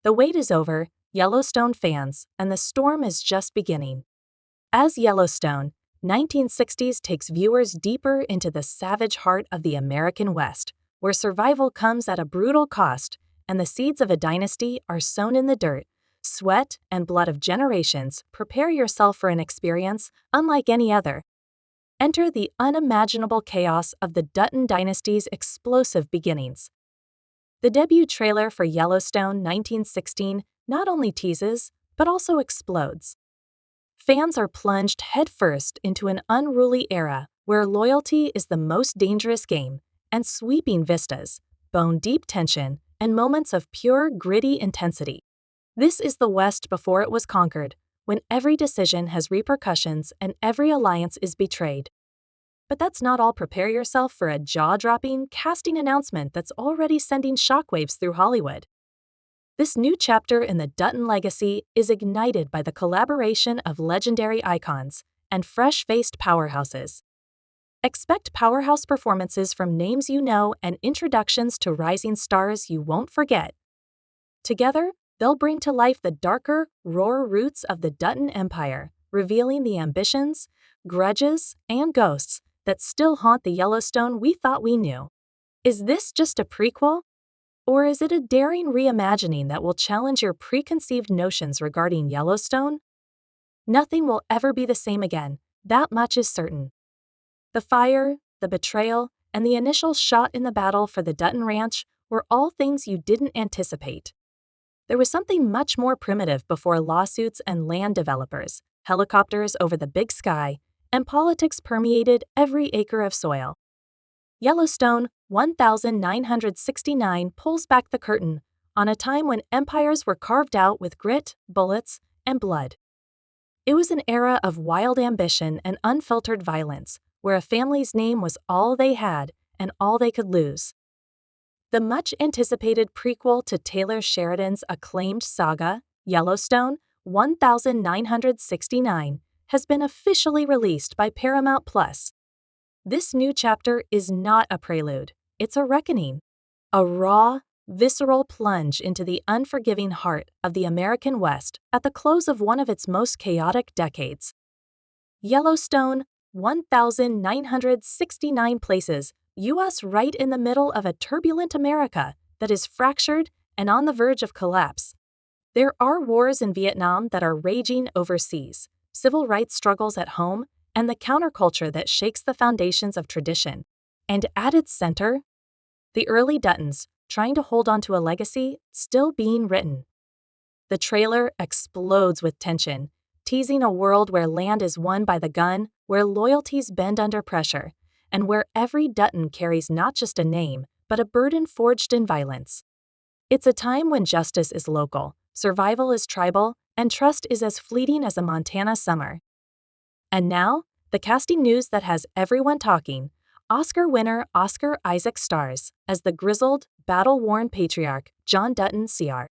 The wait is over, Yellowstone fans, and the storm is just beginning. As Yellowstone, 1960s takes viewers deeper into the savage heart of the American West, where survival comes at a brutal cost, and the seeds of a dynasty are sown in the dirt, sweat, and blood of generations. Prepare yourself for an experience unlike any other. Enter the unimaginable chaos of the Dutton dynasty's explosive beginnings. The debut trailer for Yellowstone 1916 not only teases, but also explodes. Fans are plunged headfirst into an unruly era where loyalty is the most dangerous game, and sweeping vistas, bone-deep tension, and moments of pure, gritty intensity. This is the West before it was conquered, when every decision has repercussions and every alliance is betrayed. But that's not all. Prepare yourself for a jaw-dropping casting announcement that's already sending shockwaves through Hollywood. This new chapter in the Dutton legacy is ignited by the collaboration of legendary icons and fresh-faced powerhouses. Expect powerhouse performances from names you know and introductions to rising stars you won't forget. Together, they'll bring to life the darker, rawer roots of the Dutton Empire, revealing the ambitions, grudges, and ghosts that still haunt the Yellowstone we thought we knew. Is this just a prequel? Or is it a daring reimagining that will challenge your preconceived notions regarding Yellowstone? Nothing will ever be the same again, that much is certain. The fire, the betrayal, and the initial shot in the battle for the Dutton Ranch were all things you didn't anticipate. There was something much more primitive before lawsuits and land developers, helicopters over the big sky, and politics permeated every acre of soil. Yellowstone 1969 pulls back the curtain on a time when empires were carved out with grit, bullets, and blood. It was an era of wild ambition and unfiltered violence, where a family's name was all they had and all they could lose. The much-anticipated prequel to Taylor Sheridan's acclaimed saga, Yellowstone 1969, has been officially released by Paramount+. This new chapter is not a prelude, it's a reckoning. A raw, visceral plunge into the unforgiving heart of the American West at the close of one of its most chaotic decades. Yellowstone 1969 places U.S. right in the middle of a turbulent America that is fractured and on the verge of collapse. There are wars in Vietnam that are raging overseas, civil rights struggles at home, and the counterculture that shakes the foundations of tradition. And at its center, the early Duttons, trying to hold on to a legacy still being written. The trailer explodes with tension, teasing a world where land is won by the gun, where loyalties bend under pressure, and where every Dutton carries not just a name, but a burden forged in violence. It's a time when justice is local, survival is tribal, and trust is as fleeting as a Montana summer. And now, the casting news that has everyone talking. Oscar winner Oscar Isaac stars as the grizzled, battle-worn patriarch John Dutton Sr.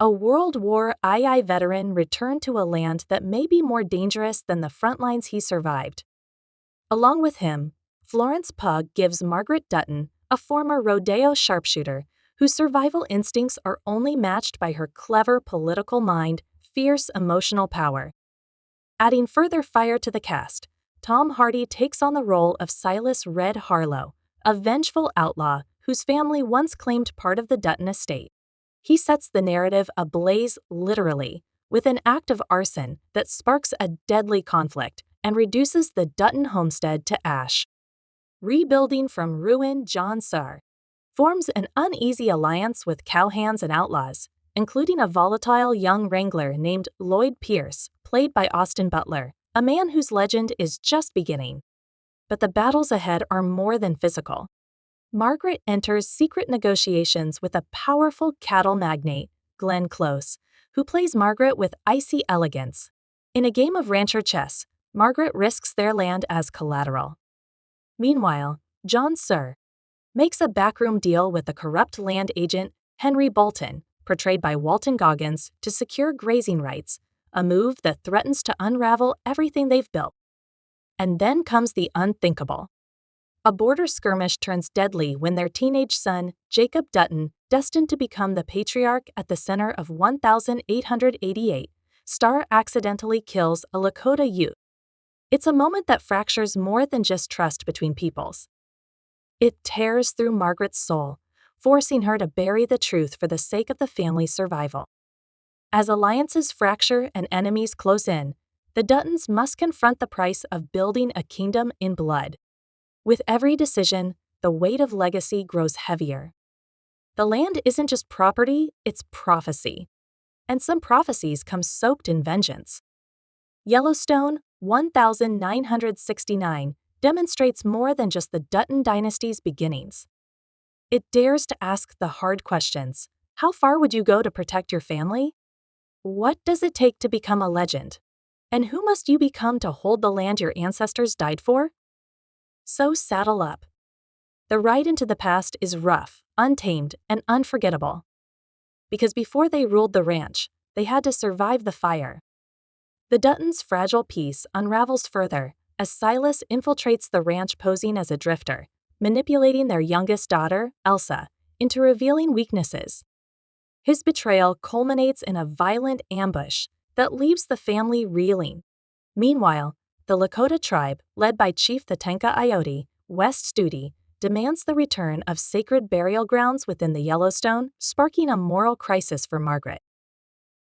A World War II veteran returned to a land that may be more dangerous than the front lines he survived. Along with him, Florence Pugh gives Margaret Dutton, a former rodeo sharpshooter, whose survival instincts are only matched by her clever political mind, fierce emotional power. Adding further fire to the cast, Tom Hardy takes on the role of Silas Red Harlow, a vengeful outlaw whose family once claimed part of the Dutton estate. He sets the narrative ablaze literally, with an act of arson that sparks a deadly conflict and reduces the Dutton homestead to ash. Rebuilding from ruin, John Sr. forms an uneasy alliance with cowhands and outlaws, including a volatile young wrangler named Lloyd Pierce, played by Austin Butler, a man whose legend is just beginning. But the battles ahead are more than physical. Margaret enters secret negotiations with a powerful cattle magnate, Glenn Close, who plays Margaret with icy elegance. In a game of rancher chess, Margaret risks their land as collateral. Meanwhile, John Sr. makes a backroom deal with the corrupt land agent Henry Bolton, portrayed by Walton Goggins, to secure grazing rights, a move that threatens to unravel everything they've built. And then comes the unthinkable. A border skirmish turns deadly when their teenage son, Jacob Dutton, destined to become the patriarch at the center of 1888, Star accidentally kills a Lakota youth. It's a moment that fractures more than just trust between peoples. It tears through Margaret's soul, forcing her to bury the truth for the sake of the family's survival. As alliances fracture and enemies close in, the Duttons must confront the price of building a kingdom in blood. With every decision, the weight of legacy grows heavier. The land isn't just property, it's prophecy. And some prophecies come soaked in vengeance. Yellowstone, 1969, demonstrates more than just the Dutton dynasty's beginnings. It dares to ask the hard questions. How far would you go to protect your family? What does it take to become a legend? And who must you become to hold the land your ancestors died for? So saddle up. The ride into the past is rough, untamed, and unforgettable. Because before they ruled the ranch, they had to survive the fire. The Duttons' fragile peace unravels further as Silas infiltrates the ranch posing as a drifter, manipulating their youngest daughter, Elsa, into revealing weaknesses. His betrayal culminates in a violent ambush that leaves the family reeling. Meanwhile, the Lakota tribe, led by Chief Tatanka Iote, West Studi, demands the return of sacred burial grounds within the Yellowstone, sparking a moral crisis for Margaret.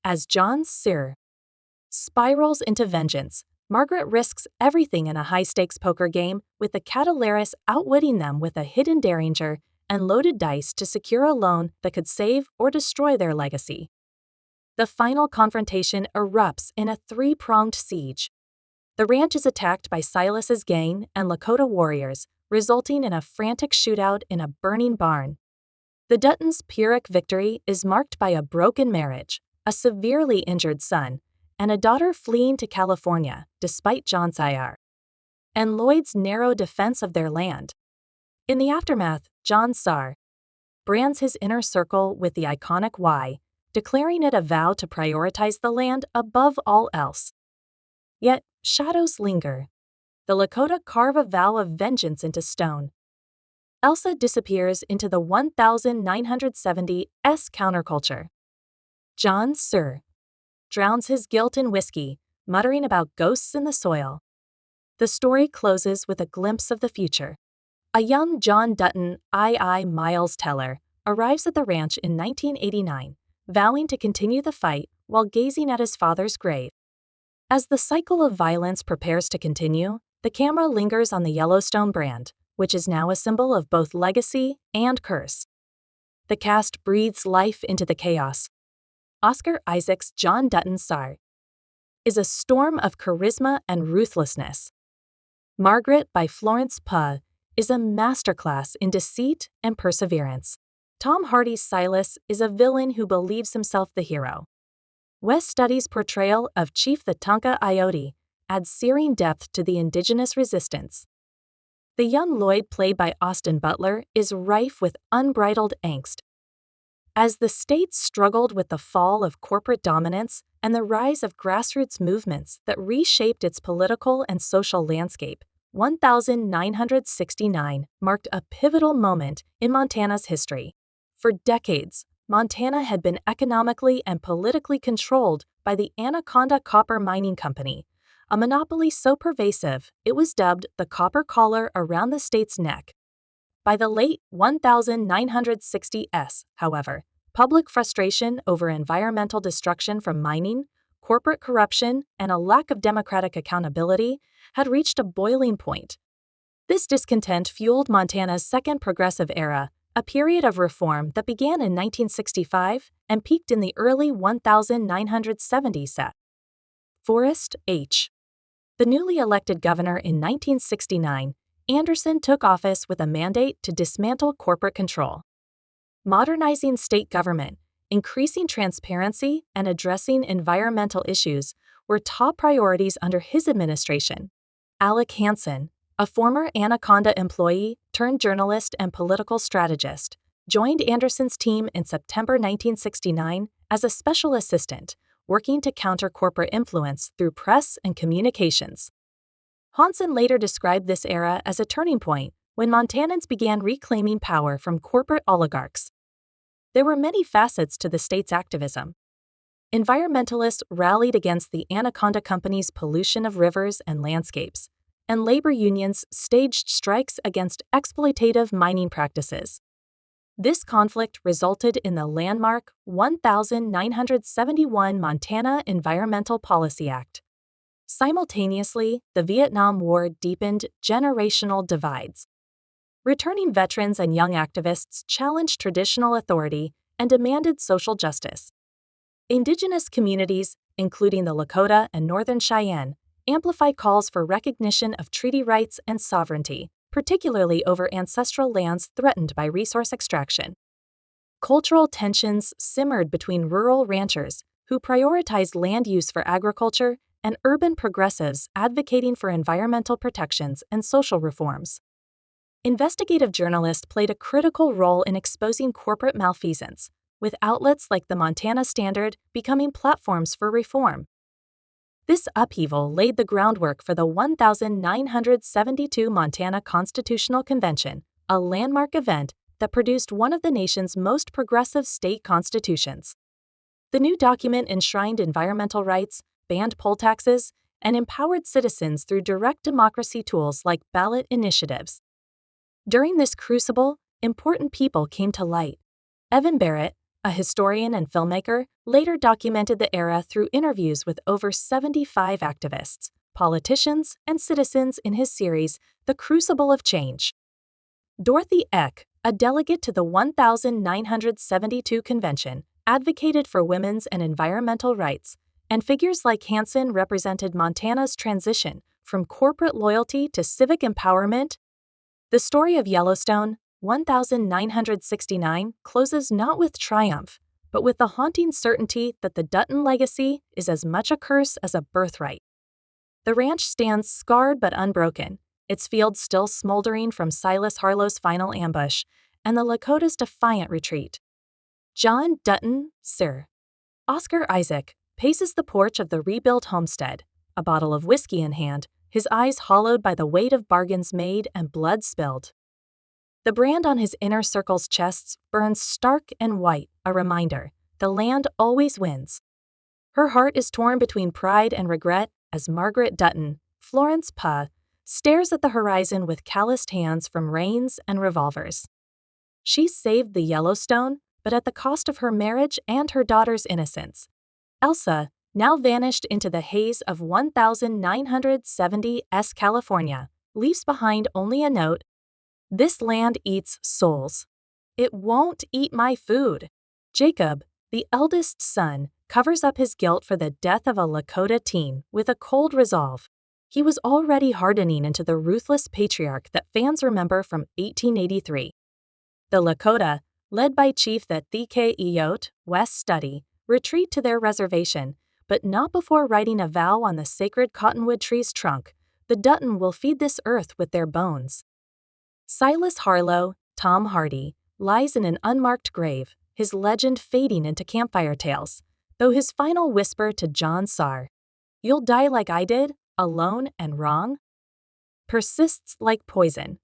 As John Sir spirals into vengeance, Margaret risks everything in a high-stakes poker game, with the Catalaris outwitting them with a hidden derringer and loaded dice to secure a loan that could save or destroy their legacy. The final confrontation erupts in a three-pronged siege. The ranch is attacked by Silas's gang and Lakota warriors, resulting in a frantic shootout in a burning barn. The Duttons' Pyrrhic victory is marked by a broken marriage, a severely injured son, and a daughter fleeing to California, despite John Sire and Lloyd's narrow defense of their land. In the aftermath, John Sire brands his inner circle with the iconic Y, declaring it a vow to prioritize the land above all else. Yet, shadows linger. The Lakota carve a vow of vengeance into stone. Elsa disappears into the 1970s counterculture. John Sir drowns his guilt in whiskey, muttering about ghosts in the soil. The story closes with a glimpse of the future. A young John Dutton, II Miles Teller, arrives at the ranch in 1989, vowing to continue the fight while gazing at his father's grave. As the cycle of violence prepares to continue, the camera lingers on the Yellowstone brand, which is now a symbol of both legacy and curse. The cast breathes life into the chaos. Oscar Isaac's John Dutton Sire is a storm of charisma and ruthlessness. Margaret by Florence Pugh is a masterclass in deceit and perseverance. Tom Hardy's Silas is a villain who believes himself the hero. Wes Studi's portrayal of Chief Tatanka Iote adds searing depth to the indigenous resistance. The young Lloyd, played by Austin Butler, is rife with unbridled angst. As the state struggled with the fall of corporate dominance and the rise of grassroots movements that reshaped its political and social landscape, 1969 marked a pivotal moment in Montana's history. For decades, Montana had been economically and politically controlled by the Anaconda Copper Mining Company, a monopoly so pervasive it was dubbed the copper collar around the state's neck. By the late 1960s, however, public frustration over environmental destruction from mining, corporate corruption, and a lack of democratic accountability had reached a boiling point. This discontent fueled Montana's second progressive era, a period of reform that began in 1965 and peaked in the early 1970s. Forrest H. The newly elected governor in 1969, Anderson took office with a mandate to dismantle corporate control. Modernizing state government, increasing transparency, and addressing environmental issues were top priorities under his administration. Alec Hansen, a former Anaconda employee turned journalist and political strategist, joined Anderson's team in September 1969 as a special assistant, working to counter corporate influence through press and communications. Hansen later described this era as a turning point, when Montanans began reclaiming power from corporate oligarchs. There were many facets to the state's activism. Environmentalists rallied against the Anaconda Company's pollution of rivers and landscapes, and labor unions staged strikes against exploitative mining practices. This conflict resulted in the landmark 1971 Montana Environmental Policy Act. Simultaneously, the Vietnam War deepened generational divides. Returning veterans and young activists challenged traditional authority and demanded social justice. Indigenous communities, including the Lakota and Northern Cheyenne, amplified calls for recognition of treaty rights and sovereignty, particularly over ancestral lands threatened by resource extraction. Cultural tensions simmered between rural ranchers who prioritized land use for agriculture and urban progressives advocating for environmental protections and social reforms. Investigative journalists played a critical role in exposing corporate malfeasance, with outlets like the Montana Standard becoming platforms for reform. This upheaval laid the groundwork for the 1972 Montana Constitutional Convention, a landmark event that produced one of the nation's most progressive state constitutions. The new document enshrined environmental rights, banned poll taxes, and empowered citizens through direct democracy tools like ballot initiatives. During this crucible, important people came to light. Evan Barrett, a historian and filmmaker, later documented the era through interviews with over 75 activists, politicians, and citizens in his series, The Crucible of Change. Dorothy Eck, a delegate to the 1972 convention, advocated for women's and environmental rights, and figures like Hansen represented Montana's transition from corporate loyalty to civic empowerment. The story of Yellowstone, 1969, closes not with triumph, but with the haunting certainty that the Dutton legacy is as much a curse as a birthright. The ranch stands scarred but unbroken, its fields still smoldering from Silas Harlow's final ambush, and the Lakota's defiant retreat. John Dutton, Sr. Oscar Isaac, paces the porch of the rebuilt homestead, a bottle of whiskey in hand, his eyes hollowed by the weight of bargains made and blood spilled. The brand on his inner circle's chests burns stark and white, a reminder, the land always wins. Her heart is torn between pride and regret as Margaret Dutton, Florence Pa, stares at the horizon with calloused hands from reins and revolvers. She saved the Yellowstone, but at the cost of her marriage and her daughter's innocence. Elsa, now vanished into the haze of 1970 California, leaves behind only a note: "This land eats souls. It won't eat my food." Jacob, the eldest son, covers up his guilt for the death of a Lakota teen with a cold resolve. He was already hardening into the ruthless patriarch that fans remember from 1883. The Lakota, led by Chief the Thike Eyot, West Study, retreat to their reservation, but not before writing a vow on the sacred cottonwood tree's trunk: "The Dutton will feed this earth with their bones." Silas Harlow, Tom Hardy, lies in an unmarked grave, his legend fading into campfire tales, though his final whisper to John Saar, "You'll die like I did, alone and wrong," persists like poison.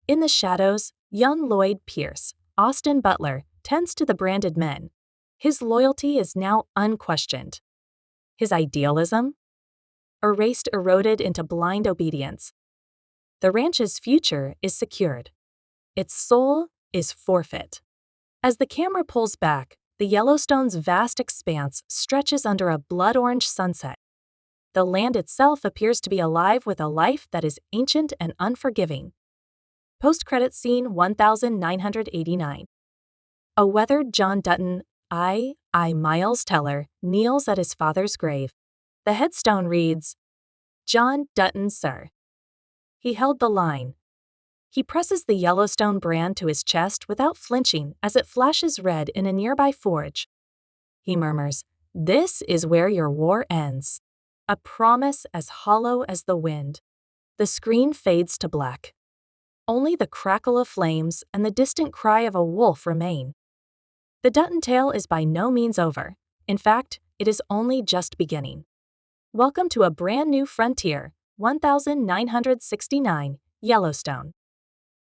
In the shadows, young Lloyd Pierce, Austin Butler, tends to the branded men. His loyalty is now unquestioned. His idealism? Erased, eroded into blind obedience. The ranch's future is secured. Its soul is forfeit. As the camera pulls back, the Yellowstone's vast expanse stretches under a blood-orange sunset. The land itself appears to be alive with a life that is ancient and unforgiving. Post-credits scene 1989. A weathered John Dutton, I, Miles Teller, kneels at his father's grave. The headstone reads, "John Dutton, Sr." He held the line. He presses the Yellowstone brand to his chest without flinching as it flashes red in a nearby forge. He murmurs, "This is where your war ends." A promise as hollow as the wind. The screen fades to black. Only the crackle of flames and the distant cry of a wolf remain. The Dutton tale is by no means over. In fact, it is only just beginning. Welcome to a brand new frontier, 1969, Yellowstone.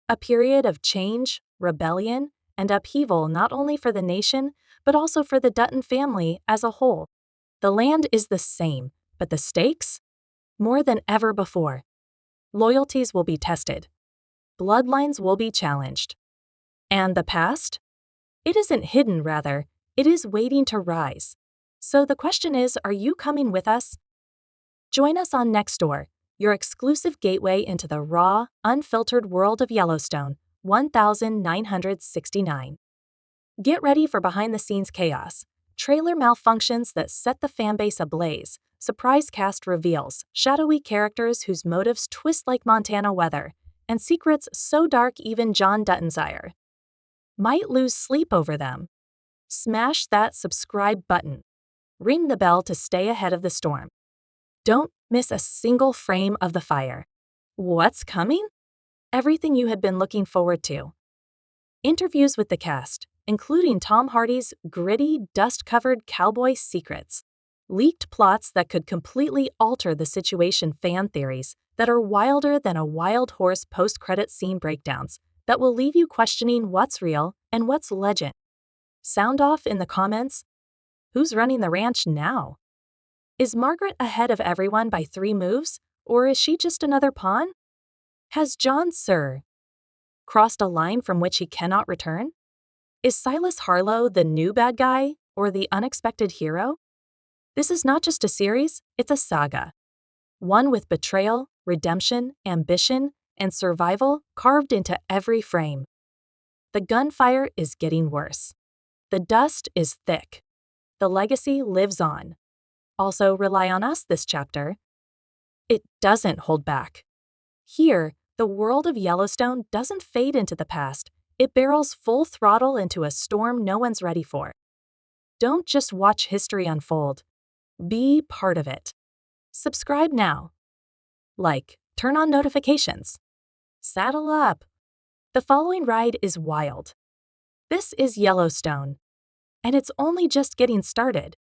A period of change, rebellion, and upheaval not only for the nation, but also for the Dutton family as a whole. The land is the same, but the stakes? More than ever before. Loyalties will be tested. Bloodlines will be challenged. And the past? It isn't hidden, rather, it is waiting to rise. So the question is, are you coming with us? Join us on Next Door, your exclusive gateway into the raw, unfiltered world of Yellowstone, 1969. Get ready for behind-the-scenes chaos, trailer malfunctions that set the fanbase ablaze, surprise cast reveals, shadowy characters whose motives twist like Montana weather, and secrets so dark even John Dutton's ire might lose sleep over them. Smash that subscribe button. Ring the bell to stay ahead of the storm. Don't miss a single frame of the fire. What's coming? Everything you had been looking forward to. Interviews with the cast, including Tom Hardy's gritty, dust-covered cowboy secrets. Leaked plots that could completely alter the situation, fan theories that are wilder than a wild horse post-credit scene breakdowns that will leave you questioning what's real and what's legend. Sound off in the comments. Who's running the ranch now? Is Margaret ahead of everyone by 3 moves, or is she just another pawn? Has John Sir crossed a line from which he cannot return? Is Silas Harlow the new bad guy or the unexpected hero? This is not just a series, it's a saga. One with betrayal, redemption, ambition, and survival carved into every frame. The gunfire is getting worse. The dust is thick. The legacy lives on. Also, rely on us this chapter. It doesn't hold back. Here, the world of Yellowstone doesn't fade into the past. It barrels full throttle into a storm no one's ready for. Don't just watch history unfold. Be part of it. Subscribe now. Like, turn on notifications. Saddle up. The following ride is wild. This is Yellowstone. And it's only just getting started.